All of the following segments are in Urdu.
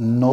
9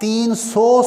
300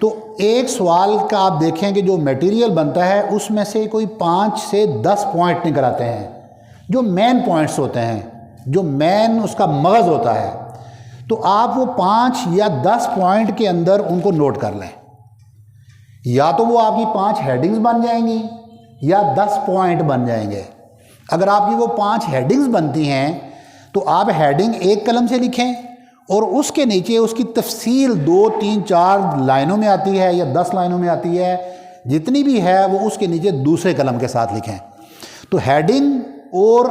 تو ایک سوال کا آپ دیکھیں کہ جو میٹیریل بنتا ہے اس میں سے کوئی 5 سے 10 پوائنٹ نکل آتے ہیں جو مین پوائنٹس ہوتے ہیں، جو مین اس کا مغز ہوتا ہے. تو آپ وہ 5 یا 10 پوائنٹ کے اندر ان کو نوٹ کر لیں. یا تو وہ آپ کی 5 ہیڈنگز بن جائیں گی یا 10 پوائنٹ بن جائیں گے. اگر آپ کی وہ 5 ہیڈنگز بنتی ہیں تو آپ ہیڈنگ ایک قلم سے لکھیں اور اس کے نیچے اس کی تفصیل 2 3 4 لائنوں میں آتی ہے یا 10 لائنوں میں آتی ہے، جتنی بھی ہے وہ اس کے نیچے دوسرے قلم کے ساتھ لکھیں. تو ہیڈنگ اور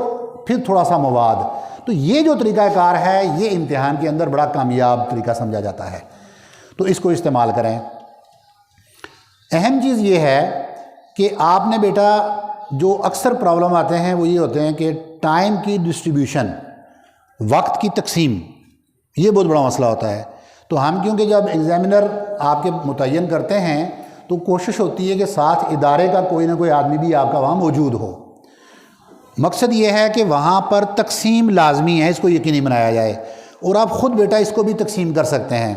پھر تھوڑا سا مواد، تو یہ جو طریقہ کار ہے یہ امتحان کے اندر بڑا کامیاب طریقہ سمجھا جاتا ہے، تو اس کو استعمال کریں. اہم چیز یہ ہے کہ آپ نے بیٹا جو اکثر پرابلم آتے ہیں وہ یہ ہوتے ہیں کہ ٹائم کی ڈسٹریبیوشن، وقت کی تقسیم، یہ بہت بڑا مسئلہ ہوتا ہے. تو ہم کیونکہ جب ایگزامینر آپ کے متعین کرتے ہیں تو کوشش ہوتی ہے کہ ساتھ ادارے کا کوئی نہ کوئی آدمی بھی آپ کا وہاں موجود ہو. مقصد یہ ہے کہ وہاں پر تقسیم لازمی ہے، اس کو یقینی بنایا جائے. اور آپ خود بیٹا اس کو بھی تقسیم کر سکتے ہیں.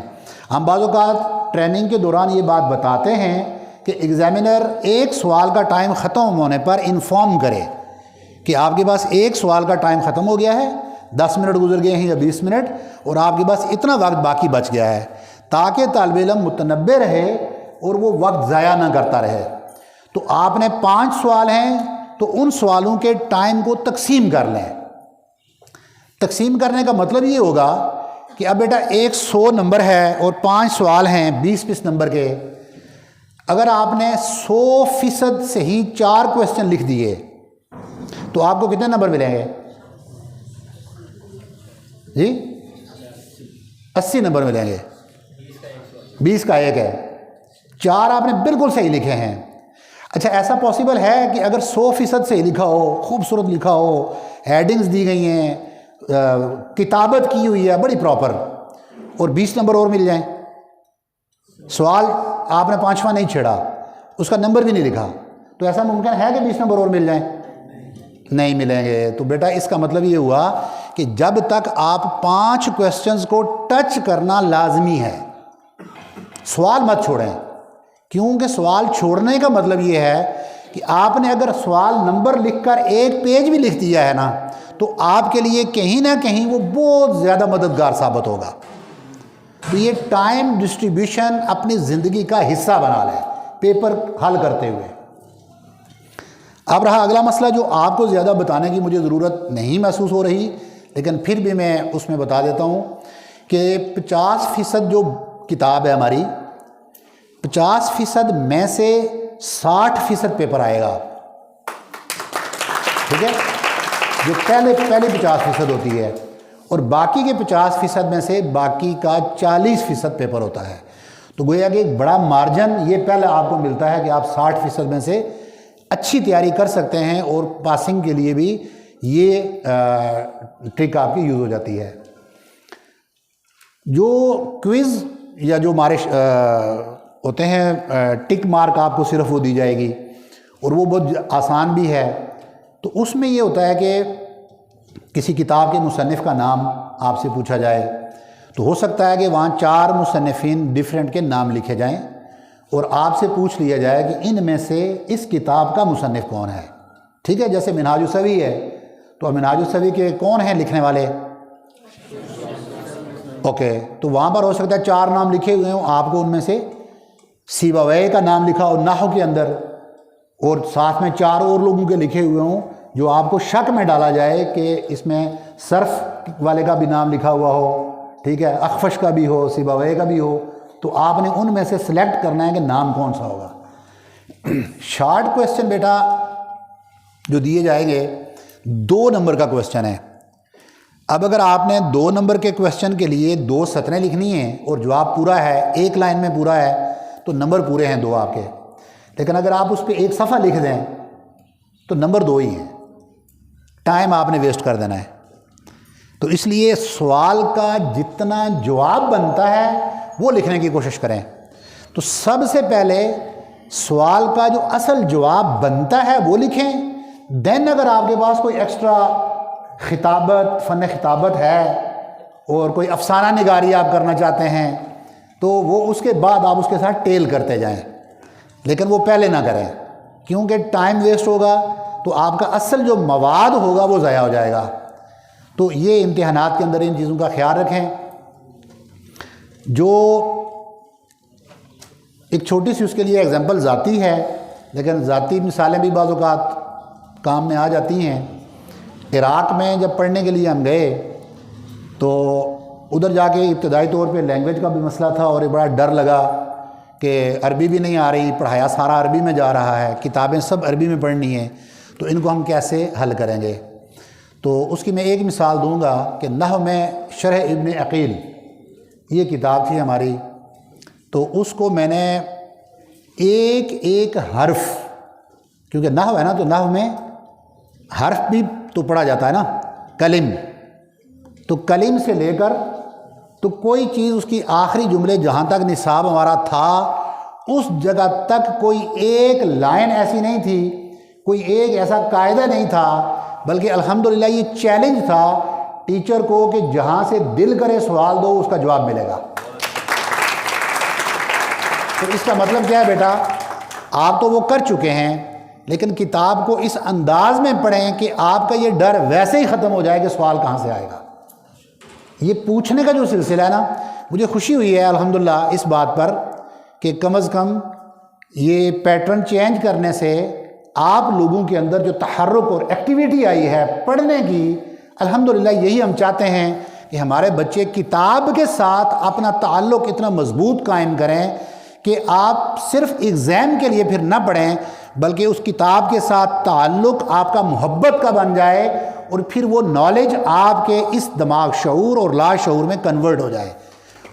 ہم بعض اوقات ٹریننگ کے دوران یہ بات بتاتے ہیں کہ ایگزامینر ایک سوال کا ٹائم ختم ہونے پر انفارم کرے کہ آپ کے پاس ایک سوال کا ٹائم ختم ہو گیا ہے، 10 منٹ گزر گئے ہیں یا 20 منٹ، اور آپ کے پاس اتنا وقت باقی بچ گیا ہے، تاکہ طالب علم متنبہ رہے اور وہ وقت ضائع نہ کرتا رہے. تو آپ نے 5 سوال ہیں تو ان سوالوں کے ٹائم کو تقسیم کر لیں. تقسیم کرنے کا مطلب یہ ہوگا کہ اب بیٹا 100 نمبر ہے اور 5 سوال ہیں 20 نمبر کے. اگر آپ نے 100% صحیح 4 کویسچن لکھ دیے تو آپ کو کتنے نمبر ملیں گے؟ جی 80 نمبر ملیں گے. 20 کا 1 ہے، 4 آپ نے بالکل صحیح لکھے ہیں. اچھا ایسا پاسبل ہے کہ اگر 100% صحیح لکھا ہو، خوبصورت لکھا ہو، ہیڈنگز دی گئی ہیں، کتابت کی ہوئی ہے بڑی پراپر، اور 20 نمبر اور مل جائیں؟ سوال آپ نے 5واں نہیں چھیڑا، اس کا نمبر بھی نہیں لکھا، تو ایسا ممکن ہے کہ 20 نمبر اور مل جائیں؟ نہیں ملیں گے. تو بیٹا اس کا مطلب یہ ہوا کہ جب تک آپ 5 کویسچنز کو ٹچ کرنا لازمی ہے، سوال مت چھوڑیں. کیونکہ سوال چھوڑنے کا مطلب یہ ہے کہ آپ نے اگر سوال نمبر لکھ کر ایک پیج بھی لکھ دیا ہے نا تو آپ کے لیے کہیں نہ کہیں وہ بہت زیادہ مددگار ثابت ہوگا. تو یہ ٹائم ڈسٹریبیوشن اپنی زندگی کا حصہ بنا لیں پیپر حل کرتے ہوئے. اب رہا اگلا مسئلہ جو آپ کو زیادہ بتانے کی مجھے ضرورت نہیں محسوس ہو رہی، لیکن پھر بھی میں اس میں بتا دیتا ہوں کہ 50% جو کتاب ہے ہماری، 50% میں سے 60% پیپر آئے گا. ٹھیک ہے، جو پہلی 50% ہوتی ہے، اور باقی کے 50% میں سے باقی کا 40% پیپر ہوتا ہے. تو گویا کہ ایک بڑا مارجن یہ پہلے آپ کو ملتا ہے کہ آپ 60% میں سے اچھی تیاری کر سکتے ہیں، اور پاسنگ کے لیے بھی یہ ٹرک آپ کی یوز ہو جاتی ہے. جو کوئز یا جو ہمارے ہوتے ہیں ٹک مارک آپ کو صرف وہ دی جائے گی، اور وہ بہت آسان بھی ہے. تو اس میں یہ ہوتا ہے کہ کسی کتاب کے مصنف کا نام آپ سے پوچھا جائے، تو ہو سکتا ہے کہ وہاں 4 مصنفین ڈیفرنٹ کے نام لکھے جائیں، اور آپ سے پوچھ لیا جائے کہ ان میں سے اس کتاب کا مصنف کون ہے. ٹھیک ہے، جیسے منہاج السوی ہے تو منہاج السوی کے کون ہیں لکھنے والے؟ اوکے، تو وہاں پر ہو سکتا ہے 4 نام لکھے ہوئے ہوں، آپ کو ان میں سے سیبویہ کا نام لکھا ہو نحو کے اندر، اور ساتھ میں 4 اور لوگوں کے لکھے ہوئے ہوں جو آپ کو شک میں ڈالا جائے کہ اس میں صرف والے کا بھی نام لکھا ہوا ہو، ٹھیک ہے، اخفش کا بھی ہو، سیبویہ کا بھی ہو. تو آپ نے ان میں سے سلیکٹ کرنا ہے کہ نام کون سا ہوگا. شارٹ کویسچن بیٹا جو دیے جائیں گے 2 نمبر کا کویسچن ہے. اب اگر آپ نے 2 نمبر کے کویسچن کے لیے 2 سطریں لکھنی ہیں اور جواب پورا ہے، 1 لائن میں پورا ہے، تو نمبر پورے ہیں 2 آپ کے. لیکن اگر آپ اس پہ 1 صفحہ لکھ دیں تو نمبر 2 ہی ہیں، ٹائم آپ نے ویسٹ کر دینا ہے. تو اس لیے سوال کا جتنا جواب بنتا ہے وہ لکھنے کی کوشش کریں. تو سب سے پہلے سوال کا جو اصل جواب بنتا ہے وہ لکھیں. دین اگر آپ کے پاس کوئی ایکسٹرا خطابت، فن خطابت ہے، اور کوئی افسانہ نگاری آپ کرنا چاہتے ہیں تو وہ اس کے بعد آپ اس کے ساتھ ٹیل کرتے جائیں، لیکن وہ پہلے نہ کریں، کیونکہ ٹائم ویسٹ ہوگا تو آپ کا اصل جو مواد ہوگا وہ ضائع ہو جائے گا۔ تو یہ امتحانات کے اندر ان چیزوں کا خیال رکھیں۔ جو ایک چھوٹی سی اس کے لیے اگزامپل ذاتی ہے، لیکن ذاتی مثالیں بھی بعض اوقات کام میں آ جاتی ہیں۔ عراق میں جب پڑھنے کے لیے ہم گئے تو ادھر جا کے ابتدائی طور پہ لینگویج کا بھی مسئلہ تھا، اور بڑا ڈر لگا کہ عربی بھی نہیں آ رہی، پڑھایا سارا عربی میں جا رہا ہے، کتابیں سب عربی میں پڑھنی ہیں، تو ان کو ہم کیسے حل کریں گے؟ تو اس کی میں ایک مثال دوں گا کہ نحو میں شرح ابن عقیل یہ کتاب تھی ہماری، تو اس کو میں نے ایک ایک حرف، کیونکہ نحو ہے نا تو نحو میں حرف بھی تو پڑھا جاتا ہے نا، کلم، تو کلم سے لے کر تو کوئی چیز اس کی آخری جملے جہاں تک نصاب ہمارا تھا اس جگہ تک کوئی ایک لائن ایسی نہیں تھی، کوئی ایک ایسا قاعدہ نہیں تھا، بلکہ الحمدللہ یہ چیلنج تھا ٹیچر کو کہ جہاں سے دل کرے سوال دو اس کا جواب ملے گا۔ تو اس کا مطلب کیا ہے بیٹا، آپ تو وہ کر چکے ہیں، لیکن کتاب کو اس انداز میں پڑھیں کہ آپ کا یہ ڈر ویسے ہی ختم ہو جائے کہ سوال کہاں سے آئے گا۔ یہ پوچھنے کا جو سلسلہ ہے نا، مجھے خوشی ہوئی ہے الحمدللہ اس بات پر کہ کم از کم یہ پیٹرن چینج کرنے سے آپ لوگوں کے اندر جو تحرک اور ایکٹیویٹی آئی ہے پڑھنے کی، الحمدللہ یہی ہم چاہتے ہیں کہ ہمارے بچے کتاب کے ساتھ اپنا تعلق اتنا مضبوط قائم کریں کہ آپ صرف ایگزام کے لیے پھر نہ پڑھیں، بلکہ اس کتاب کے ساتھ تعلق آپ کا محبت کا بن جائے، اور پھر وہ نالج آپ کے اس دماغ شعور اور لا شعور میں کنورٹ ہو جائے،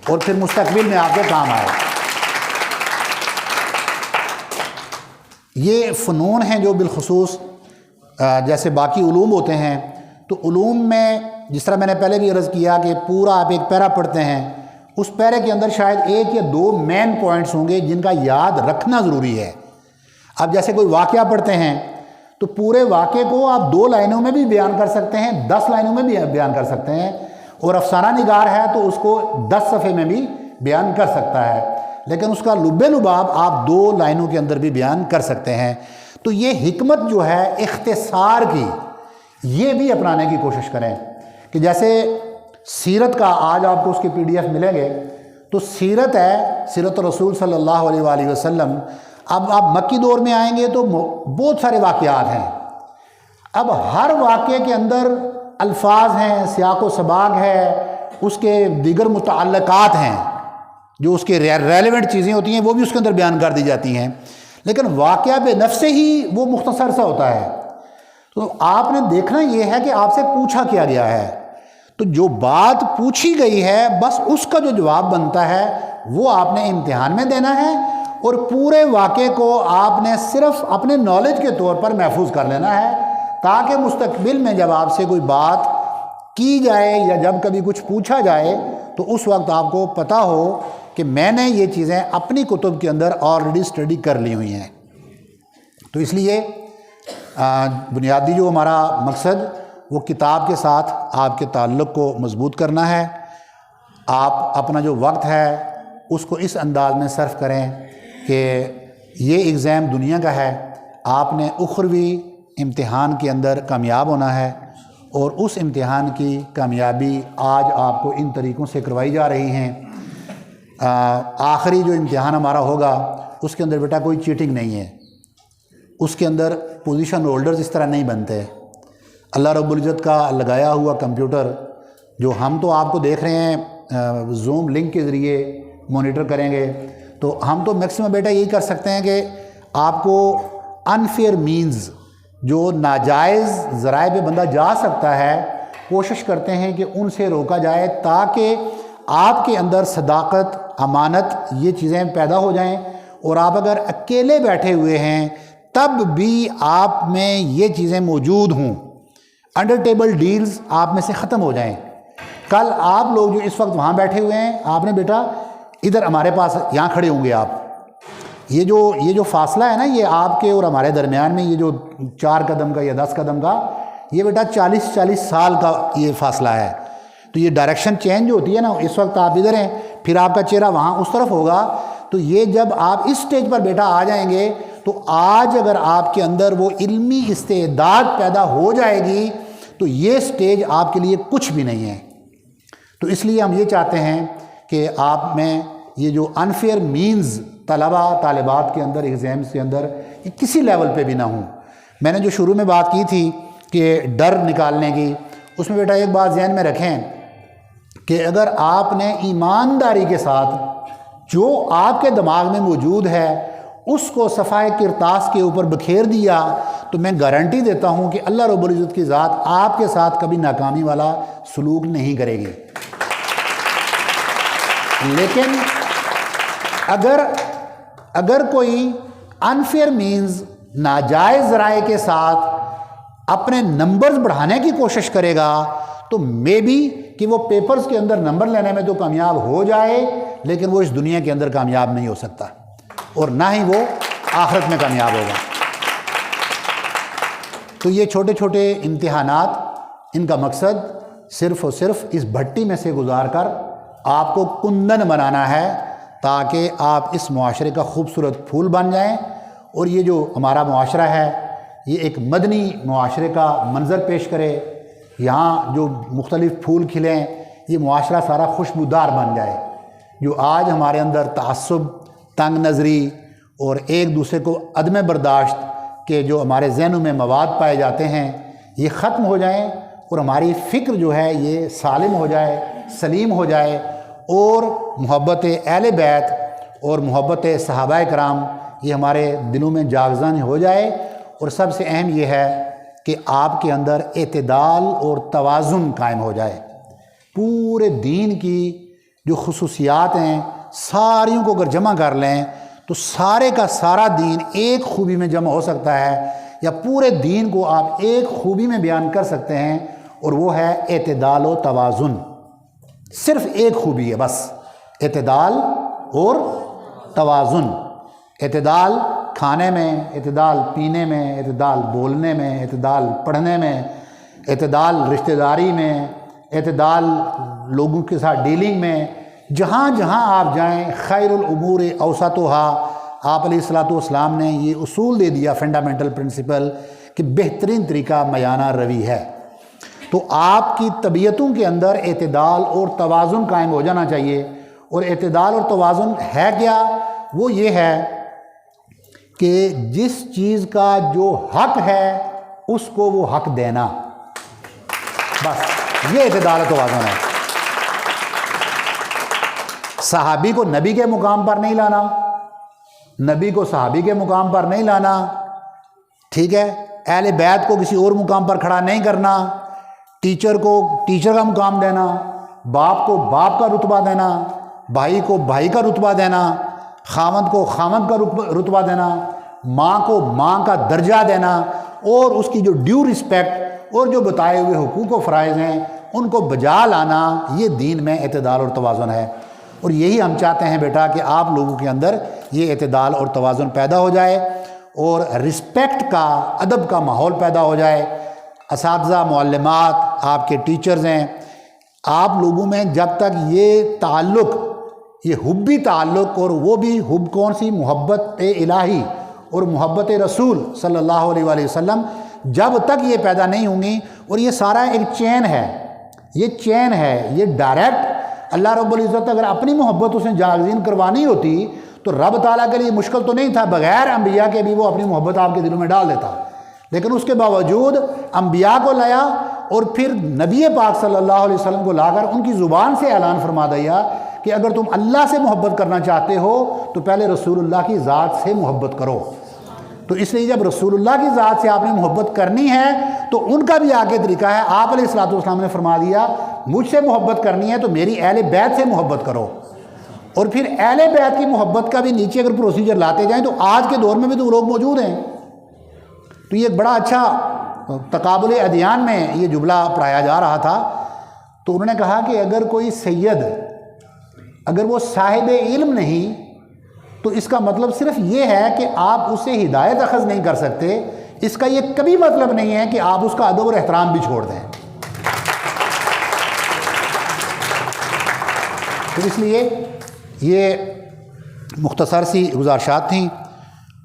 اور پھر مستقبل میں آپ کے کام آئے۔ یہ فنون ہیں جو بالخصوص جیسے باقی علوم ہوتے ہیں، تو علوم میں جس طرح میں نے پہلے بھی عرض کیا کہ پورا آپ ایک پیرا پڑھتے ہیں، اس پیرے کے اندر شاید ایک یا دو مین پوائنٹس ہوں گے جن کا یاد رکھنا ضروری ہے۔ اب جیسے کوئی واقعہ پڑھتے ہیں تو پورے واقعے کو آپ 2 لائنوں میں بھی بیان کر سکتے ہیں، 10 لائنوں میں بھی بیان کر سکتے ہیں، اور افسانہ نگار ہے تو اس کو 10 صفحے میں بھی بیان کر سکتا ہے، لیکن اس کا لب لباب آپ 2 لائنوں کے اندر بھی بیان کر سکتے ہیں۔ تو یہ حکمت جو ہے اختصار کی، یہ بھی اپنانے کی کوشش کریں کہ جیسے سیرت کا آج آپ کو اس کے PDF ملیں گے، تو سیرت ہے، سیرت رسول صلی اللہ علیہ وآلہ وسلم۔ اب آپ مکی دور میں آئیں گے تو بہت سارے واقعات ہیں، اب ہر واقعے کے اندر الفاظ ہیں، سیاق و سباق ہے، اس کے دیگر متعلقات ہیں، جو اس کے ریلیونٹ چیزیں ہوتی ہیں وہ بھی اس کے اندر بیان کر دی جاتی ہیں، لیکن واقعہ بے نفس ہی وہ مختصر سا ہوتا ہے۔ تو آپ نے دیکھنا یہ ہے کہ آپ سے پوچھا کیا گیا ہے، تو جو بات پوچھی گئی ہے بس اس کا جو جواب بنتا ہے وہ آپ نے امتحان میں دینا ہے، اور پورے واقعے کو آپ نے صرف اپنے نالج کے طور پر محفوظ کر لینا ہے، تاکہ مستقبل میں جب آپ سے کوئی بات کی جائے یا جب کبھی کچھ پوچھا جائے تو اس وقت آپ کو پتہ ہو کہ میں نے یہ چیزیں اپنی کتب کے اندر آلریڈی اسٹڈی کر لی ہوئی ہیں۔ تو اس لیے بنیادی جو ہمارا مقصد وہ کتاب کے ساتھ آپ کے تعلق کو مضبوط کرنا ہے۔ آپ اپنا جو وقت ہے اس کو اس انداز میں صرف کریں کہ یہ ایگزام دنیا کا ہے، آپ نے اخروی امتحان کے اندر کامیاب ہونا ہے، اور اس امتحان کی کامیابی آج آپ کو ان طریقوں سے کروائی جا رہی ہیں۔ آخری جو امتحان ہمارا ہوگا اس کے اندر بیٹا کوئی چیٹنگ نہیں ہے، اس کے اندر پوزیشن ہولڈرز اس طرح نہیں بنتے۔ اللہ رب العزت کا لگایا ہوا کمپیوٹر جو ہم تو آپ کو دیکھ رہے ہیں زوم لنک کے ذریعے مانیٹر کریں گے، تو ہم تو میکسیمم بیٹا یہی کر سکتے ہیں کہ آپ کو انفیئر مینز جو ناجائز ذرائع پہ بندہ جا سکتا ہے کوشش کرتے ہیں کہ ان سے روکا جائے، تاکہ آپ کے اندر صداقت، امانت یہ چیزیں پیدا ہو جائیں، اور آپ اگر اکیلے بیٹھے ہوئے ہیں تب بھی آپ میں یہ چیزیں موجود ہوں، انڈر ٹیبل ڈیلز آپ میں سے ختم ہو جائیں۔ کل آپ لوگ جو اس وقت وہاں بیٹھے ہوئے ہیں، آپ نے بیٹا ادھر ہمارے پاس یہاں کھڑے ہوں گے، آپ یہ جو فاصلہ ہے نا یہ آپ کے اور ہمارے درمیان میں، یہ جو 4 قدم کا یا 10 قدم کا، یہ بیٹا 40 سال کا یہ فاصلہ ہے۔ تو یہ ڈائریکشن چینج ہوتی ہے نا، اس وقت آپ ادھر ہیں، پھر آپ کا چہرہ وہاں اس طرف ہوگا. تو یہ جب آپ اس سٹیج پر بیٹا آ جائیں گے تو آج اگر آپ کے اندر وہ علمی استعداد پیدا ہو جائے گی تو یہ سٹیج آپ کے لیے کچھ بھی نہیں ہے. تو اس لیے ہم یہ چاہتے ہیں کہ آپ میں یہ جو انفیئر مینز طلبہ طالبات کے اندر ایگزامس کے اندر یہ کسی لیول پہ بھی نہ ہوں. میں نے جو شروع میں بات کی تھی کہ ڈر نکالنے کی، اس میں بیٹا ایک بات ذہن میں رکھیں کہ اگر آپ نے ایمانداری کے ساتھ جو آپ کے دماغ میں موجود ہے اس کو صفحہ کرتاس کے اوپر بکھیر دیا تو میں گارنٹی دیتا ہوں کہ اللہ رب العزت کی ذات آپ کے ساتھ کبھی ناکامی والا سلوک نہیں کرے گی. لیکن اگر کوئی انفیئر مینز ناجائز ذرائع کے ساتھ اپنے نمبرز بڑھانے کی کوشش کرے گا تو مے بی کہ وہ پیپرز کے اندر نمبر لینے میں تو کامیاب ہو جائے لیکن وہ اس دنیا کے اندر کامیاب نہیں ہو سکتا اور نہ ہی وہ آخرت میں کامیاب ہوگا. تو یہ چھوٹے چھوٹے امتحانات، ان کا مقصد صرف اور صرف اس بھٹی میں سے گزار کر آپ کو کندن بنانا ہے تاکہ آپ اس معاشرے کا خوبصورت پھول بن جائیں. اور یہ جو ہمارا معاشرہ ہے یہ ایک مدنی معاشرے کا منظر پیش کرے، یہاں جو مختلف پھول کھلیں، یہ معاشرہ سارا خوشبودار بن جائے. جو آج ہمارے اندر تعصب، تنگ نظری اور ایک دوسرے کو عدم برداشت کے جو ہمارے ذہنوں میں مواد پائے جاتے ہیں یہ ختم ہو جائیں اور ہماری فکر جو ہے یہ سالم ہو جائے، سلیم ہو جائے اور محبت اہل بیت اور محبت صحابہ کرام یہ ہمارے دلوں میں جاگزن ہو جائے. اور سب سے اہم یہ ہے کہ آپ کے اندر اعتدال اور توازن قائم ہو جائے. پورے دین کی جو خصوصیات ہیں ساریوں کو اگر جمع کر لیں تو سارے کا سارا دین ایک خوبی میں جمع ہو سکتا ہے، یا پورے دین کو آپ ایک خوبی میں بیان کر سکتے ہیں اور وہ ہے اعتدال و توازن. صرف ایک خوبی ہے بس، اعتدال اور توازن. اعتدال کھانے میں، اعتدال پینے میں، اعتدال بولنے میں، اعتدال پڑھنے میں، اعتدال رشتہ داری میں، اعتدال لوگوں کے ساتھ ڈیلنگ میں. جہاں جہاں آپ جائیں خیر الامور اوسطها، آپ علیہ الصلوۃ والسلام نے یہ اصول دے دیا، فنڈامنٹل پرنسپل کہ بہترین طریقہ میانہ روی ہے. تو آپ کی طبیعتوں کے اندر اعتدال اور توازن قائم ہو جانا چاہیے. اور اعتدال اور توازن ہے کیا؟ وہ یہ ہے کہ جس چیز کا جو حق ہے اس کو وہ حق دینا، بس یہ اعتدال و توازن ہے. صحابی کو نبی کے مقام پر نہیں لانا، نبی کو صحابی کے مقام پر نہیں لانا، ٹھیک ہے. اہل بیت کو کسی اور مقام پر کھڑا نہیں کرنا، ٹیچر کو ٹیچر کا مقام دینا، باپ کو باپ کا رتبہ دینا، بھائی کو بھائی کا رتبہ دینا، خاوند کو خاوند کا رتبہ دینا، ماں کو ماں کا درجہ دینا، اور اس کی جو ڈیو رسپیکٹ اور جو بتائے ہوئے حقوق و فرائض ہیں ان کو بجا لانا، یہ دین میں اعتدال اور توازن ہے. اور یہی ہم چاہتے ہیں بیٹا کہ آپ لوگوں کے اندر یہ اعتدال اور توازن پیدا ہو جائے اور رسپیکٹ کا، ادب کا ماحول پیدا ہو جائے. اساتذہ، معلمات، آپ کے ٹیچرز ہیں، آپ لوگوں میں جب تک یہ تعلق، یہ حبی تعلق، اور وہ بھی حب کون سی؟ محبت الہی اور محبت رسول صلی اللہ علیہ وآلہ وسلم، جب تک یہ پیدا نہیں ہوں گی. اور یہ سارا ایک چین ہے، یہ چین ہے، یہ ڈائریکٹ اللہ رب العزت اگر اپنی محبت اسے جاگزین کروانی ہوتی تو رب تعالیٰ کے لیے مشکل تو نہیں تھا، بغیر انبیاء کے بھی وہ اپنی محبت آپ کے دلوں میں ڈال دیتا. لیکن اس کے باوجود انبیاء کو لایا اور پھر نبی پاک صلی اللہ علیہ وسلم کو لا کر ان کی زبان سے اعلان فرما دیا کہ اگر تم اللہ سے محبت کرنا چاہتے ہو تو پہلے رسول اللہ کی ذات سے محبت کرو. تو اس لیے جب رسول اللہ کی ذات سے آپ نے محبت کرنی ہے تو ان کا بھی آگے طریقہ ہے. آپ علیہ الصلوۃ والسلام نے فرما دیا مجھ سے محبت کرنی ہے تو میری اہل بیت سے محبت کرو. اور پھر اہل بیت کی محبت کا بھی نیچے اگر پروسیجر لاتے جائیں تو آج کے دور میں بھی تو وہ لوگ موجود ہیں. تو یہ بڑا اچھا تقابل ادیان میں یہ جملہ پڑھایا جا رہا تھا. تو انہوں نے کہا کہ اگر کوئی سید، اگر وہ صاحب علم نہیں تو اس کا مطلب صرف یہ ہے کہ آپ اسے ہدایت اخذ نہیں کر سکتے. اس کا یہ کبھی مطلب نہیں ہے کہ آپ اس کا ادب اور احترام بھی چھوڑ دیں. تو اس لیے یہ مختصر سی گزارشات تھیں،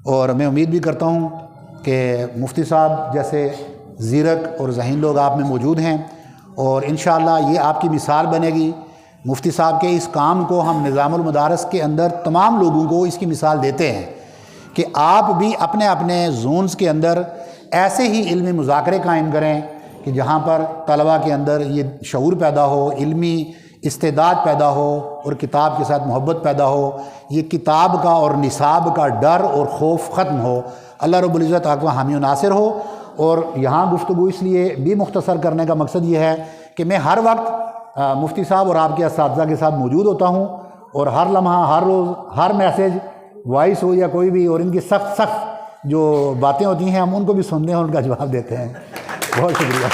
اور میں امید بھی کرتا ہوں کہ مفتی صاحب جیسے زیرک اور ذہین لوگ آپ میں موجود ہیں، اور انشاءاللہ یہ آپ کی مثال بنے گی۔ مفتی صاحب کے اس کام کو ہم نظام المدارس کے اندر تمام لوگوں کو اس کی مثال دیتے ہیں کہ آپ بھی اپنے اپنے زونز کے اندر ایسے ہی علمی مذاکرے قائم کریں کہ جہاں پر طلباء کے اندر یہ شعور پیدا ہو، علمی استعداد پیدا ہو، اور کتاب کے ساتھ محبت پیدا ہو، یہ کتاب کا اور نصاب کا ڈر اور خوف ختم ہو۔ اللہ رب العزت آپ کا حامی و ناصر ہو۔ اور یہاں گفتگو اس لیے بھی مختصر کرنے کا مقصد یہ ہے کہ میں ہر وقت مفتی صاحب اور آپ کے اساتذہ کے ساتھ موجود ہوتا ہوں، اور ہر لمحہ، ہر روز، ہر میسیج، وائس ہو یا کوئی بھی، اور ان کی سخت جو باتیں ہوتی ہیں ہم ان کو بھی سنتے ہیں اور ان کا جواب دیتے ہیں۔ بہت شکریہ۔